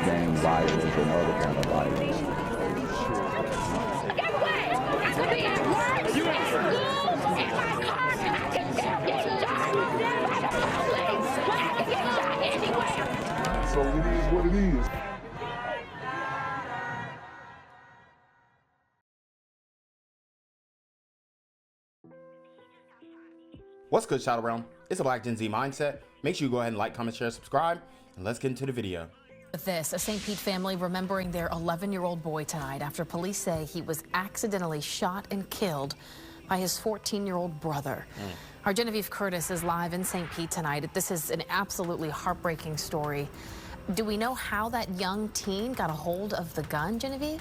gang violence and other kind of violence. Get away! I could be at work, at school, in my car, and I can still get shot by the police, but I can get shot anywhere. So it is what it is. What's good, Shadow Realm? It's a Black Gen Z Mindset. Make sure you go ahead and like, comment, share, subscribe, and let's get into the video. With this, a St. Pete family remembering their 11-year-old boy tonight after police say he was accidentally shot and killed by his 14-year-old brother. Our Genevieve Curtis is live in St. Pete tonight. This is an absolutely heartbreaking story. Do we know how that young teen got a hold of the gun, Genevieve?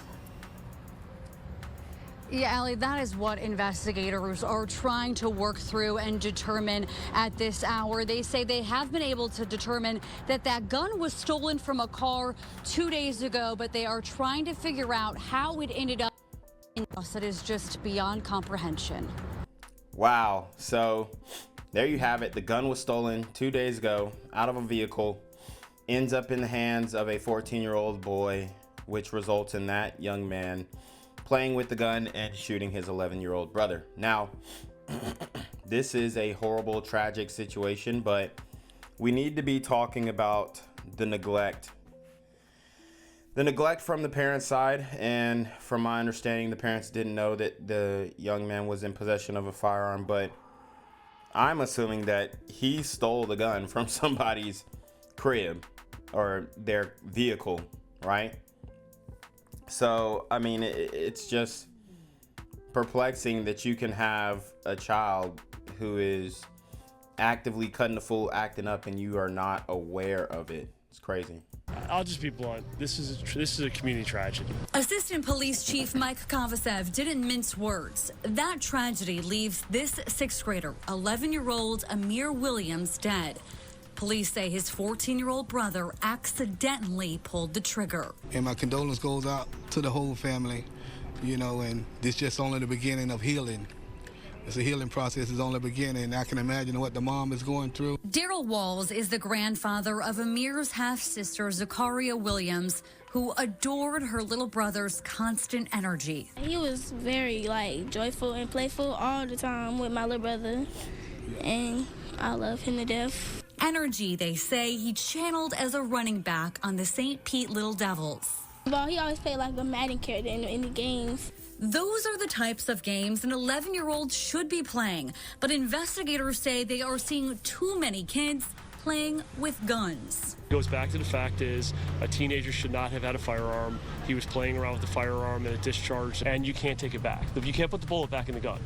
Yeah, Allie, that is what investigators are trying to work through and determine at this hour. They say they have been able to determine that that gun was stolen from a car 2 days ago, but they are trying to figure out how it ended up in a house that is just beyond comprehension. Wow. So there you have it. The gun was stolen 2 days ago out of a vehicle, ends up in the hands of a 14-year-old boy, which results in that young man playing with the gun and shooting his 11-year-old brother. Now, this is a horrible, tragic situation, but we need to be talking about the neglect. The neglect from the parents' side, and from my understanding, the parents didn't know that the young man was in possession of a firearm, but I'm assuming that he stole the gun from somebody's crib or their vehicle, right? So, I mean, it's just perplexing that you can have a child who is actively cutting the fool, acting up, and you are not aware of it. It's crazy. I'll just be blunt. This is a community tragedy. Assistant Police Chief Mike Kovacev didn't mince words. That tragedy leaves this sixth grader, 11-year-old Amir Williams, dead. Police say his 14-year-old brother accidentally pulled the trigger. And my condolence goes out to the whole family, you know, and this is just only the beginning of healing. It's a healing process, it's only beginning. I can imagine what the mom is going through. Daryl Walls is the grandfather of Amir's half-sister, Zakaria Williams, who adored her little brother's constant energy. He was very, joyful and playful all the time with my little brother, and I love him to death. Energy, they say, he channeled as a running back on the St. Pete Little Devils. Well, he always played like a Madden character in the games. Those are the types of games an 11-year-old should be playing, but investigators say they are seeing too many kids playing with guns. It goes back to the fact is a teenager should not have had a firearm. He was playing around with the firearm and it discharged, and you can't take it back. You can't put the bullet back in the gun.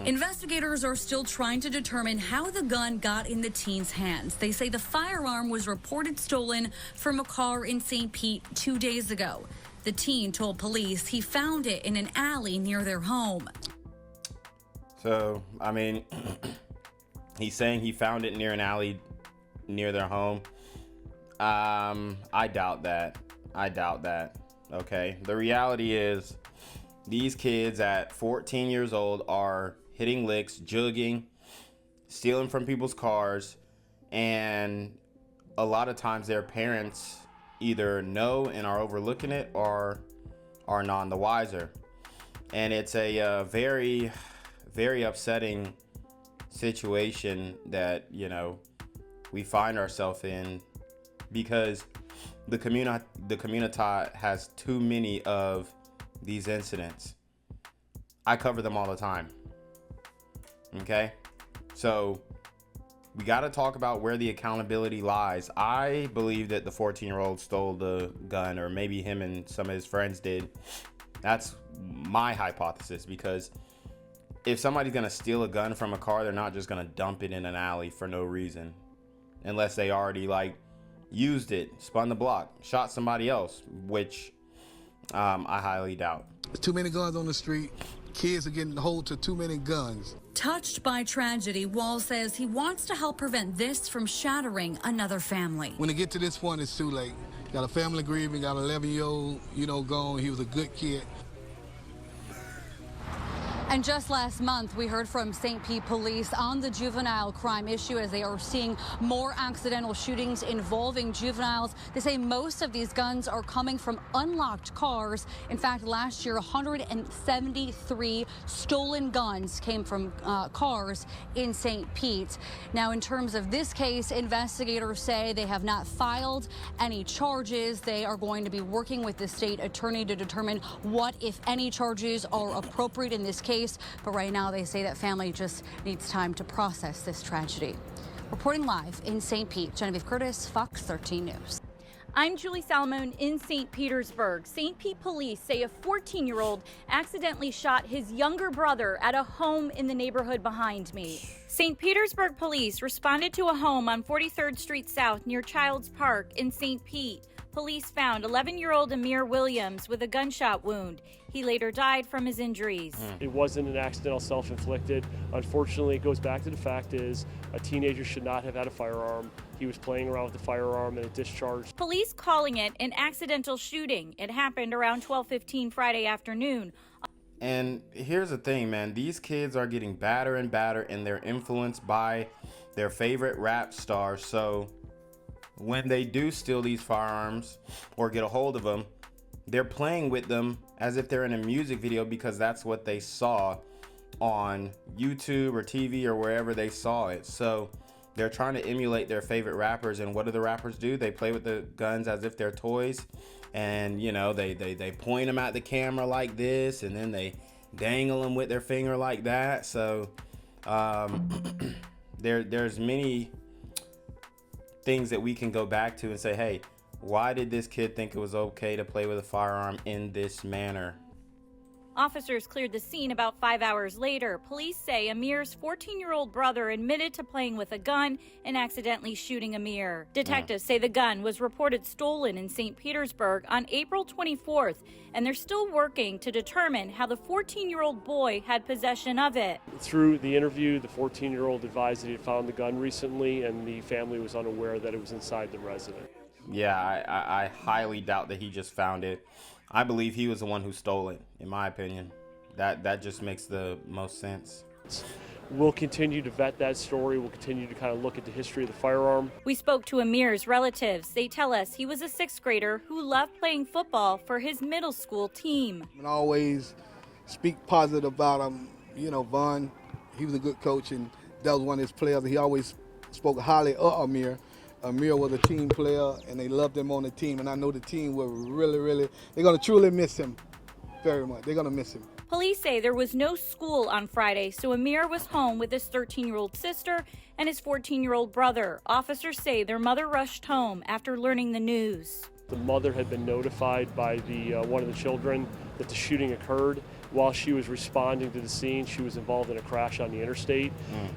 Investigators are still trying to determine how the gun got in the teen's hands. They say the firearm was reported stolen from a car in St. Pete 2 days ago. The teen told police he found it in an alley near their home. So, I mean, he's saying he found it near an alley near their home. I doubt that. Okay. The reality is these kids at 14 years old are hitting licks, jugging, stealing from people's cars, and a lot of times their parents either know and are overlooking it or are none the wiser. And it's a very, very upsetting situation that, you know, we find ourselves in, because the community has too many of these incidents. I cover them all the time. Okay? So we got to talk about where the accountability lies. I believe that the 14-year-old stole the gun, or maybe him and some of his friends did. That's my hypothesis, because if somebody's going to steal a gun from a car, they're not just going to dump it in an alley for no reason, unless they already used it, spun the block, shot somebody else, which I highly doubt. There's too many guns on the street. Kids are getting hold to too many guns. Touched by tragedy, Wall says he wants to help prevent this from shattering another family. When they get to this point, it's too late. Got a family grieving, got an 11-year-old, gone. He was a good kid. And just last month, we heard from St. Pete police on the juvenile crime issue as they are seeing more accidental shootings involving juveniles. They say most of these guns are coming from unlocked cars. In fact, last year, 173 stolen guns came from cars in St. Pete. Now, in terms of this case, investigators say they have not filed any charges. They are going to be working with the state attorney to determine what, if any, charges are appropriate in this case. But right now, they say that family just needs time to process this tragedy. Reporting live in St. Pete, Genevieve Curtis, Fox 13 News. I'm Julie Salomone in St. Petersburg. St. Pete police say a 14-year-old accidentally shot his younger brother at a home in the neighborhood behind me. St. Petersburg police responded to a home on 43rd Street South near Childs Park in St. Pete. Police found 11-year-old Amir Williams with a gunshot wound. He later died from his injuries. It wasn't an accidental self-inflicted. Unfortunately, it goes back to the fact is a teenager should not have had a firearm. He was playing around with the firearm and it discharged. Police calling it an accidental shooting. It happened around 12:15 Friday afternoon. And here's the thing, man. These kids are getting badder and badder, and they're influenced by their favorite rap stars. So when they do steal these firearms or get a hold of them, they're playing with them as if they're in a music video because that's what they saw on YouTube or TV or wherever they saw it. So they're trying to emulate their favorite rappers, and what do the rappers do? They play with the guns as if they're toys, and you know, they point them at the camera like this, and then they dangle them with their finger like that. So there's many things that we can go back to and say, hey, why did this kid think it was okay to play with a firearm in this manner? Officers cleared the scene about 5 hours later. Police say Amir's 14-year-old brother admitted to playing with a gun and accidentally shooting Amir. Detectives say the gun was reported stolen in St. Petersburg on April 24th, and they're still working to determine how the 14-year-old boy had possession of it. Through the interview, the 14-year-old advised that he had found the gun recently, and the family was unaware that it was inside the residence. Yeah, I highly doubt that he just found it. I believe he was the one who stole it, in my opinion. That just makes the most sense. We'll continue to vet that story. We'll continue to kind of look at the history of the firearm. We spoke to Amir's relatives. They tell us he was a sixth grader who loved playing football for his middle school team. And always speak positive about him. You know, Vaughn, he was a good coach, and that was one of his players. He always spoke highly of Amir. Amir was a team player, and they loved him on the team, and I know the team will really, they're going to truly miss him very much. They're going to miss him. Police say there was no school on Friday, so Amir was home with his 13-year-old sister and his 14-year-old brother. Officers say their mother rushed home after learning the news. The mother had been notified by one of the children that the shooting occurred. While she was responding to the scene, she was involved in a crash on the interstate,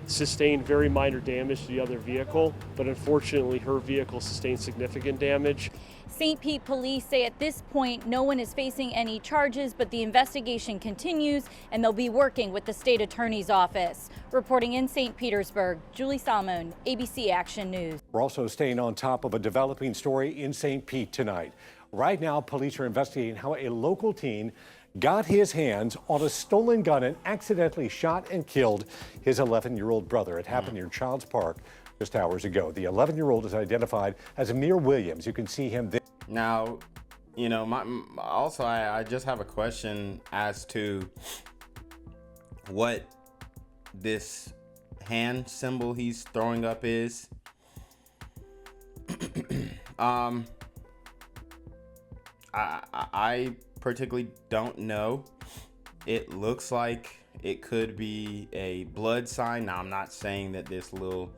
sustained very minor damage to the other vehicle, but unfortunately her vehicle sustained significant damage. St. Pete police say at this point no one is facing any charges, but the investigation continues and they'll be working with the state attorney's office. Reporting in St. Petersburg, Julie Salomone, ABC Action News. We're also staying on top of a developing story in St. Pete tonight. Right now, police are investigating how a local teen got his hands on a stolen gun and accidentally shot and killed his 11-year-old brother. It happened near Childs Park just hours ago. The 11-year-old is identified as Amir Williams. You can see him there. Now, you know, I just have a question as to what this hand symbol he's throwing up is. I particularly don't know. It looks like it could be a blood sign. Now, I'm not saying that this little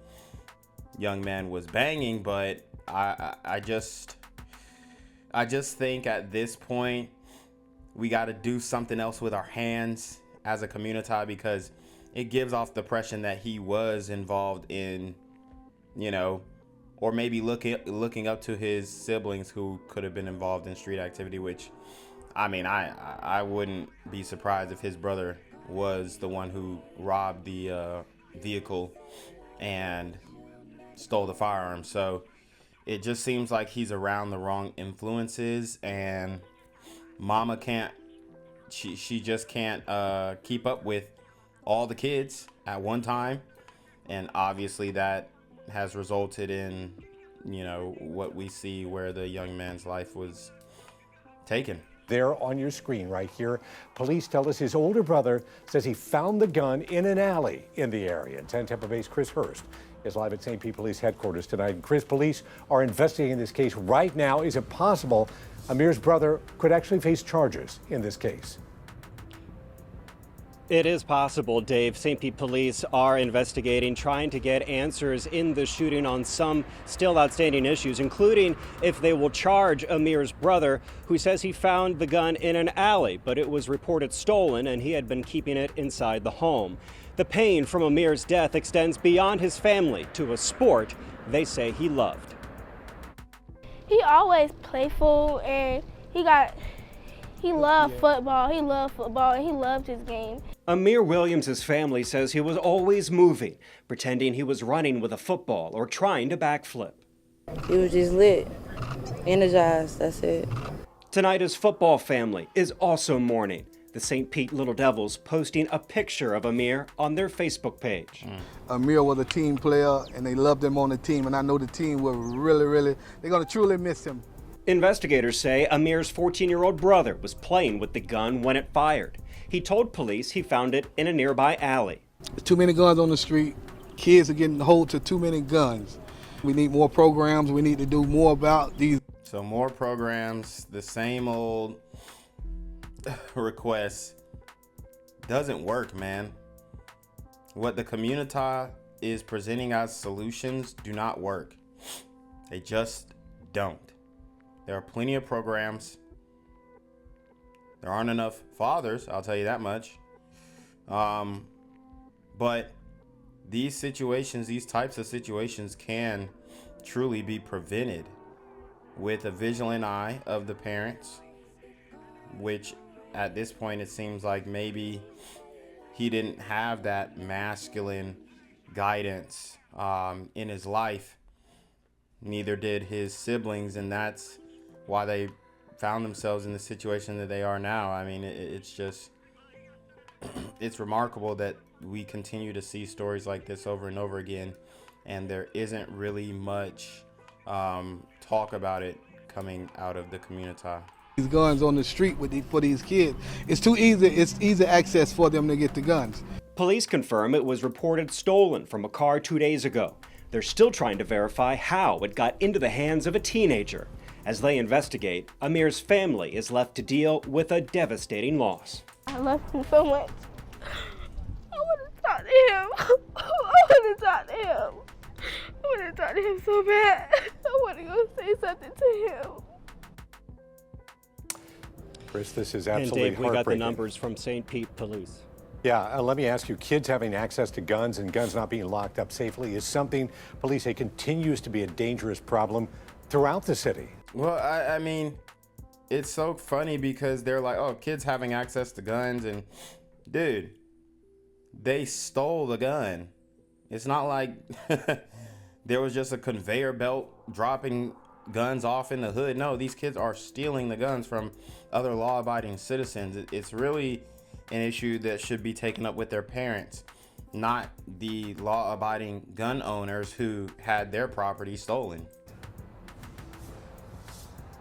young man was banging, but I just think at this point we got to do something else with our hands as a community, because it gives off the impression that he was involved in, you know, or maybe looking up to his siblings who could have been involved in street activity, which, I mean, I wouldn't be surprised if his brother was the one who robbed the vehicle and stole the firearm. So it just seems like he's around the wrong influences, and mama can't she just can't keep up with all the kids at one time, and obviously that has resulted in, you know, what we see where the young man's life was taken. There on your screen right here, police tell us his older brother says he found the gun in an alley in the area. 10 Tampa Bay's Chris Hurst is live at St. Pete Police Headquarters tonight. And Chris, police are investigating this case right now. Is it possible Amir's brother could actually face charges in this case? It is possible, Dave. St. Pete police are investigating, trying to get answers in the shooting on some still outstanding issues, including if they will charge Amir's brother, who says he found the gun in an alley, but it was reported stolen and he had been keeping it inside the home. The pain from Amir's death extends beyond his family to a sport they say he loved. He always playful, and he loved football. He loved football, and he loved his game. Amir Williams' family says he was always moving, pretending he was running with a football or trying to backflip. He was just lit, energized, that's it. Tonight, his football family is also mourning. The St. Pete Little Devils posting a picture of Amir on their Facebook page. Amir was a team player, and they loved him on the team, and I know the team will really, they're going to truly miss him. Investigators say Amir's 14-year-old brother was playing with the gun when it fired. He told police he found it in a nearby alley. There's too many guns on the street. Kids are getting hold to too many guns. We need more programs. We need to do more about these. So more programs, the same old requests. Doesn't work, man. What the community is presenting as solutions do not work. They just don't. There are plenty of programs. There aren't enough fathers, I'll tell you that much. But these situations, these types of situations can truly be prevented with a vigilant eye of the parents, which at this point it seems like maybe he didn't have that masculine guidance in his life. Neither did his siblings, and that's why they found themselves in the situation that they are now. I mean, it's just, it's remarkable that we continue to see stories like this over and over again, and there isn't really much talk about it coming out of the community. These guns on the street for these kids, it's too easy. It's easy access for them to get the guns. Police confirm it was reported stolen from a car 2 days ago. They're still trying to verify how it got into the hands of a teenager. As they investigate, Amir's family is left to deal with a devastating loss. I love him so much. I want to talk to him. I want to talk to him. I want to talk to him so bad. I want to go say something to him. Chris, this is And absolutely Dave, we got the heartbreaking. numbers from St. Pete Police. Yeah, let me ask you, kids having access to guns and guns not being locked up safely is something police say continues to be a dangerous problem throughout the city. Well, I mean, it's so funny because they're like, oh, kids having access to guns, and dude, they stole the gun. It's not like there was just a conveyor belt dropping guns off in the hood. No, these kids are stealing the guns from other law-abiding citizens. It's really an issue that should be taken up with their parents, not the law-abiding gun owners who had their property stolen.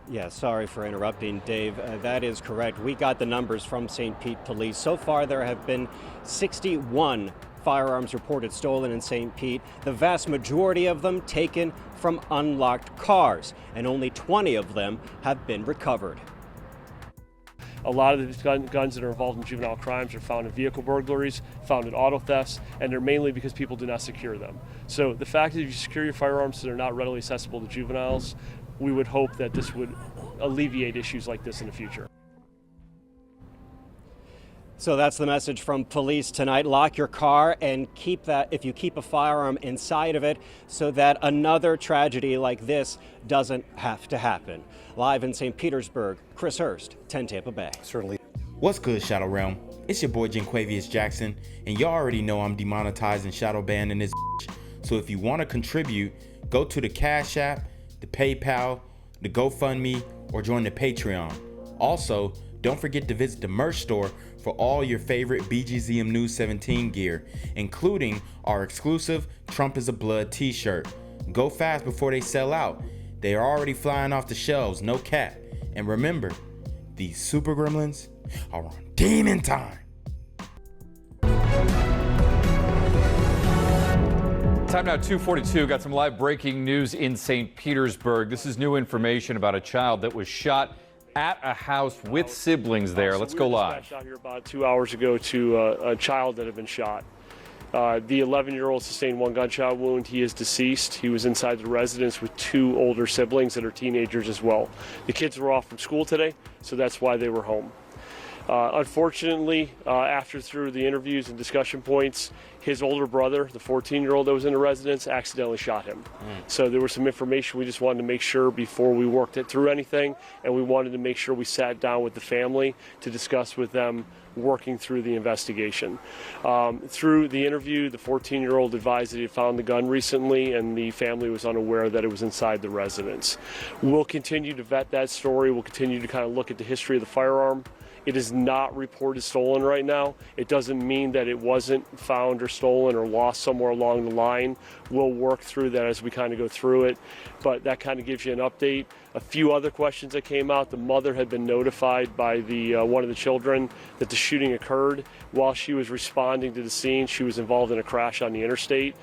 Yeah, sorry for interrupting, Dave. That is correct. We got the numbers from St. Pete Police. So far, there have been 61 firearms reported stolen in St. Pete, the vast majority of them taken from unlocked cars, and only 20 of them have been recovered. A lot of these guns that are involved in juvenile crimes are found in vehicle burglaries, found in auto thefts, and they're mainly because people do not secure them. So the fact that you secure your firearms so they're not readily accessible to juveniles, we would hope that this would alleviate issues like this in the future. So that's the message from police tonight. Lock your car and keep that, if you keep a firearm inside of it, so that another tragedy like this doesn't have to happen. Live in St. Petersburg, Chris Hurst, 10 Tampa Bay. Certainly. What's good, Shadow Realm? It's your boy Janquavius Jackson, and y'all already know I'm demonetized and shadow banned in this bitch. So if you want to contribute, go to the Cash App, the PayPal, the GoFundMe, or join the Patreon. Also, Don't forget to visit the merch store for all your favorite BGZM News 17 gear, including our exclusive Trump is a Blood t-shirt. Go fast before they sell out. They are already flying off the shelves, no cap. And remember, these super gremlins are on demon time. Time now, 2:42. Got some live breaking news in St. Petersburg. This is new information about a child that was shot at a house with siblings there. Let's go live. Dispatched out here about 2 hours ago to a child that had been shot. The 11-year-old sustained one gunshot wound. He is deceased. He was inside the residence with two older siblings that are teenagers as well. The kids were off from school today, so that's why they were home. Unfortunately, through the interviews and discussion points, his older brother, the 14-year-old that was in the residence, accidentally shot him. So there was some information we just wanted to make sure before we worked it through anything, and we wanted to make sure we sat down with the family to discuss with them working through the investigation. Through the interview, the 14-year-old advised that he had found the gun recently, and the family was unaware that it was inside the residence. We'll continue to vet that story. We'll continue to kind of look at the history of the firearm. It is not reported stolen right now. It doesn't mean that it wasn't found or stolen or lost somewhere along the line. We'll work through that as we kind of go through it, but that kind of gives you an update. A few other questions that came out. The mother had been notified by one of the children that the shooting occurred. While she was responding to the scene, she was involved in a crash on the interstate.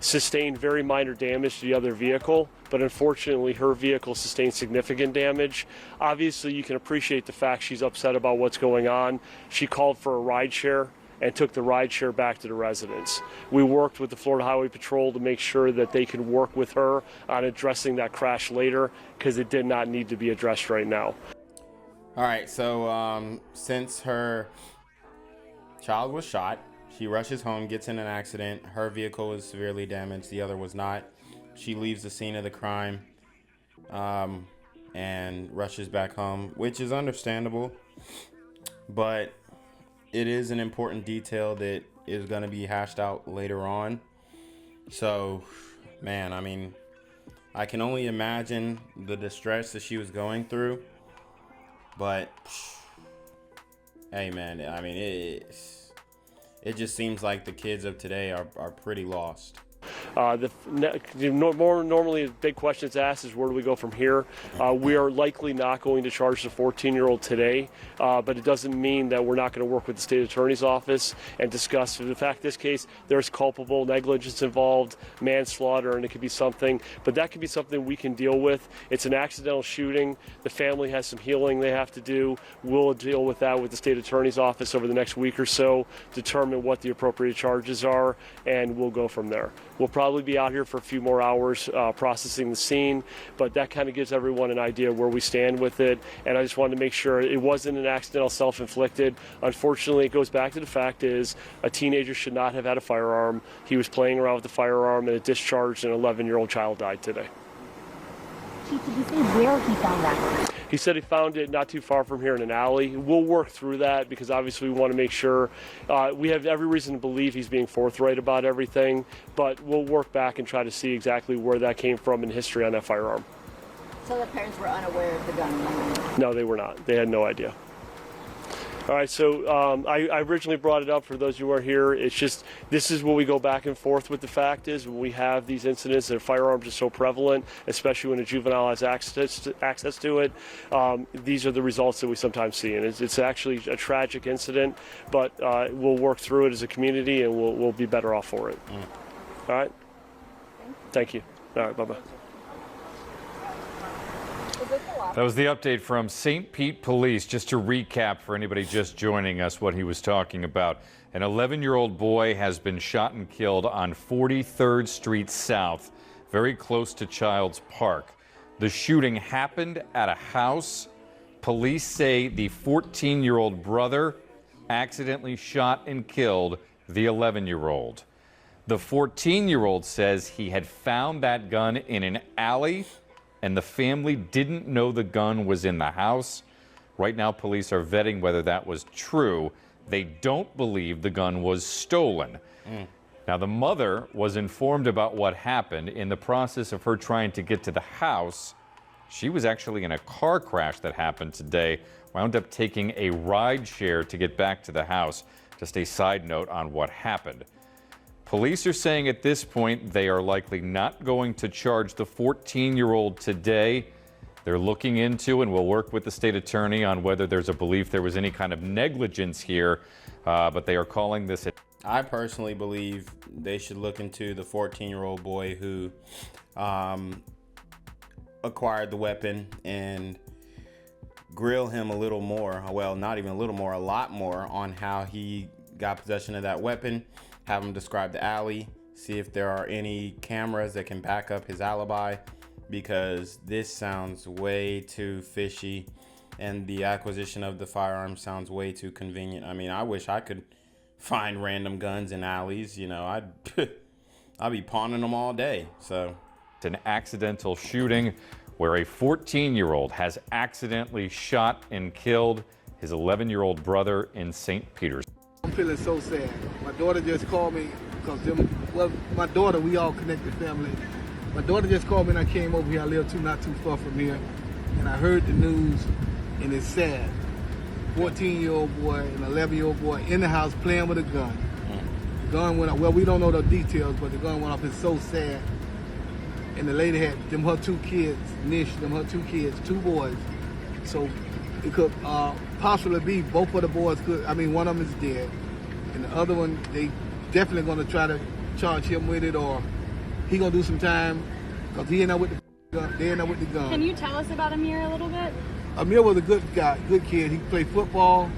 Sustained very minor damage to the other vehicle, but unfortunately her vehicle sustained significant damage. Obviously you can appreciate the fact she's upset about what's going on. She called for a ride share and took the ride share back to the residence. We worked with the Florida Highway Patrol to make sure that they could work with her on addressing that crash later, because it did not need to be addressed right now. All right, so since her child was shot, she rushes home, gets in an accident. Her vehicle was severely damaged. The other was not. She leaves the scene of the crime and rushes back home, which is understandable. But it is an important detail that is going to be hashed out later on. So, man, I mean, I can only imagine the distress that she was going through. But, hey, man, I mean, it just seems like the kids of today are pretty lost. Normally the big question that's asked is, where do we go from here? We are likely not going to charge the 14-year-old today, but it doesn't mean that we're not going to work with the state attorney's office and discuss the fact in this case there's culpable negligence involved, manslaughter, and it could be something, but that could be something we can deal with. It's an accidental shooting. The family has some healing they have to do. We'll deal with that with the state attorney's office over the next week or so, determine what the appropriate charges are, and we'll go from there. We'll probably be out here for a few more hours processing the scene, but that kind of gives everyone an idea where we stand with it. And I just wanted to make sure it wasn't an accidental self-inflicted. Unfortunately, it goes back to the fact is a teenager should not have had a firearm. He was playing around with the firearm and it discharged, and an 11-year-old child died today. Chief, did he say where he found that? He said he found it not too far from here in an alley. We'll work through that because obviously we want to make sure we have every reason to believe he's being forthright about everything, but we'll work back and try to see exactly where that came from and history on that firearm. So the parents were unaware of the gun? No, they were not. They had no idea. All right, so I originally brought it up for those who are here. It's just, this is what we go back and forth with. The fact is, when we have these incidents that firearms are so prevalent, especially when a juvenile has access to it, these are the results that we sometimes see. And it's actually a tragic incident, but we'll work through it as a community and we'll be better off for it. All right? Thank you. All right, bye-bye. That was the update from St. Pete Police. Just to recap for anybody just joining us what he was talking about. An 11-year-old boy has been shot and killed on 43rd Street South, very close to Childs Park. The shooting happened at a house. Police say the 14-year-old brother accidentally shot and killed the 11-year-old. The 14-year-old says he had found that gun in an alley, and the family didn't know the gun was in the house. Right now, police are vetting whether that was true. They don't believe the gun was stolen. Now, the mother was informed about what happened. In the process of her trying to get to the house, She was actually in a car crash that happened today. Wound up taking a ride share to get back to the house. Just a side note on what happened. Police are saying at this point they are likely not going to charge the 14-year-old today. They're looking into and will work with the state attorney on whether there's a belief there was any kind of negligence here, but they are calling this. I personally believe they should look into the 14-year-old boy who acquired the weapon and grill him a little more. Well, not even a little more, a lot more on how he got possession of that weapon. Have him describe the alley, see if there are any cameras that can back up his alibi, because this sounds way too fishy and the acquisition of the firearm sounds way too convenient. I mean, I wish I could find random guns in alleys. You know, I'd be pawning them all day. So it's an accidental shooting where a 14-year-old has accidentally shot and killed his 11-year-old brother in St. Petersburg. I'm feeling so sad. My daughter just called me because my daughter, we all connected family. My daughter just called me and I came over here. I live not too far from here. And I heard the news and it's sad. 14-year-old boy and 11-year-old boy in the house playing with a gun. The gun went off. Well, we don't know the details, but the gun went off. It's so sad. And the lady had her two kids, her two kids, two boys. So it could possibly be both of the boys could. I mean, one of them is dead, and the other one they definitely gonna try to charge him with it, or he gonna do some time because he ended up with the gun. They ended up with the gun. Can you tell us about Amir a little bit? Amir was a good guy, good kid. He played football.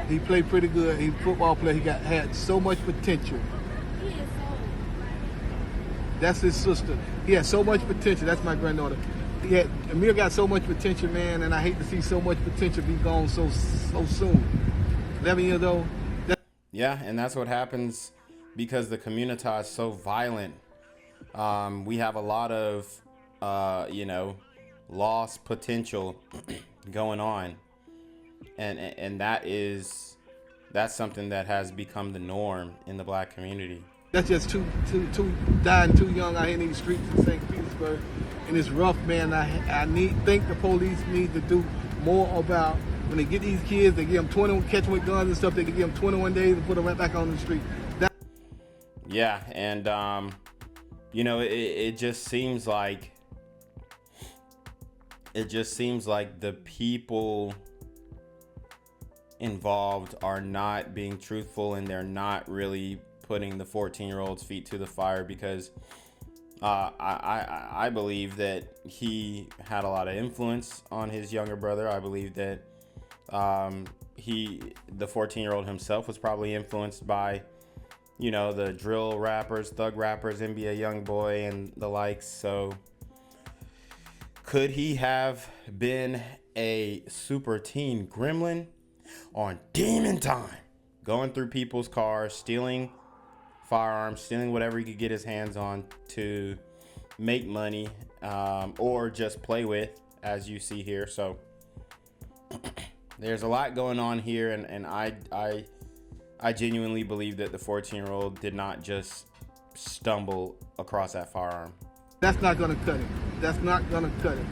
He played pretty good. He was a football player. He had so much potential. That's his sister. He had so much potential. That's my granddaughter. Amir got so much potential, man, and I hate to see so much potential be gone so soon. 11 years old. Yeah, and that's what happens because the community is so violent. We have a lot of, lost potential going on, and that's something that has become the norm in the black community. That's just too dying too young out here in these streets in St. Petersburg, and it's rough, man. I think the police need to do more about when they get these kids. They give them 21, catch them with guns and stuff. They can give them 21 days and put them right back on the street. Yeah, and it just seems like the people involved are not being truthful, and they're not really putting the 14-year-old's feet to the fire, because I believe that he had a lot of influence on his younger brother. I believe that the 14-year-old himself was probably influenced by, the drill rappers, thug rappers, NBA Youngboy and the likes. So could he have been a super teen gremlin on demon time, going through people's cars, stealing firearms, stealing whatever he could get his hands on to make money, or just play with, as you see here? So there's a lot going on here, and I genuinely believe that the 14-year-old did not just stumble across that firearm. That's not gonna cut it. That's not gonna cut it.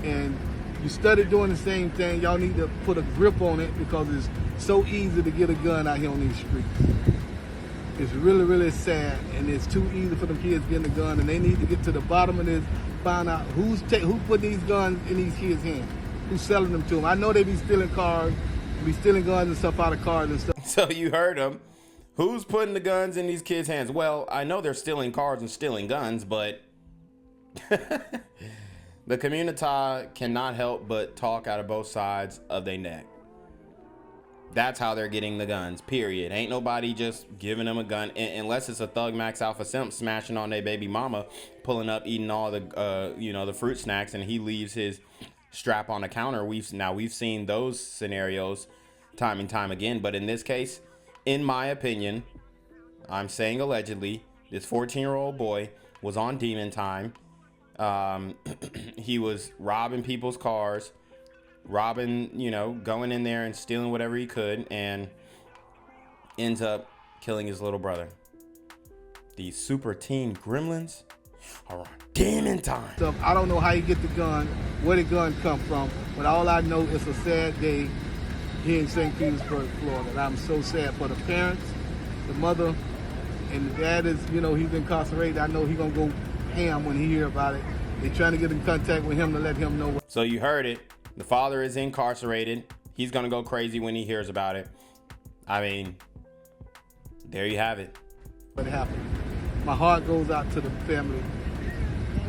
And you started doing the same thing. Y'all need to put a grip on it, because it's so easy to get a gun out here on these streets. It's really, really sad, and it's too easy for them kids getting a gun, and they need to get to the bottom of this, find out who put these guns in these kids' hands, who's selling them to them. I know they be stealing cars, be stealing guns and stuff out of cars and stuff. So you heard them. Who's putting the guns in these kids' hands? Well, I know they're stealing cars and stealing guns, but the community cannot help but talk out of both sides of their neck. That's how they're getting the guns, period. Ain't nobody just giving them a gun, unless it's a Thug Max Alpha Simp smashing on their baby mama, pulling up, eating all the, the fruit snacks, and he leaves his strap on the counter. We've seen those scenarios time and time again. But in this case, in my opinion, I'm saying allegedly, this 14-year-old boy was on demon time. He was robbing people's cars, going in there and stealing whatever he could, and ends up killing his little brother. These super teen gremlins, around demon time. So I don't know how he get the gun, where the gun come from, but all I know is a sad day here in St. Petersburg, Florida. And I'm so sad for the parents, the mother, and the dad is, you know, he's incarcerated. I know he's gonna go ham when he hear about it. They're trying to get in contact with him to let him know. So you heard it. The father is incarcerated. He's gonna go crazy when he hears about it. I mean, there you have it. What happened? My heart goes out to the family.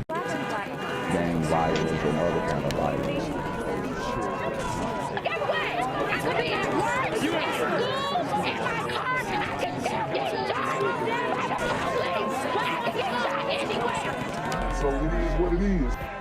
Gang violence and other kind of violence. Get away! I could be at work, at school, in my car, and I can still get shot by the police. I can get shot anywhere. So it is what it is.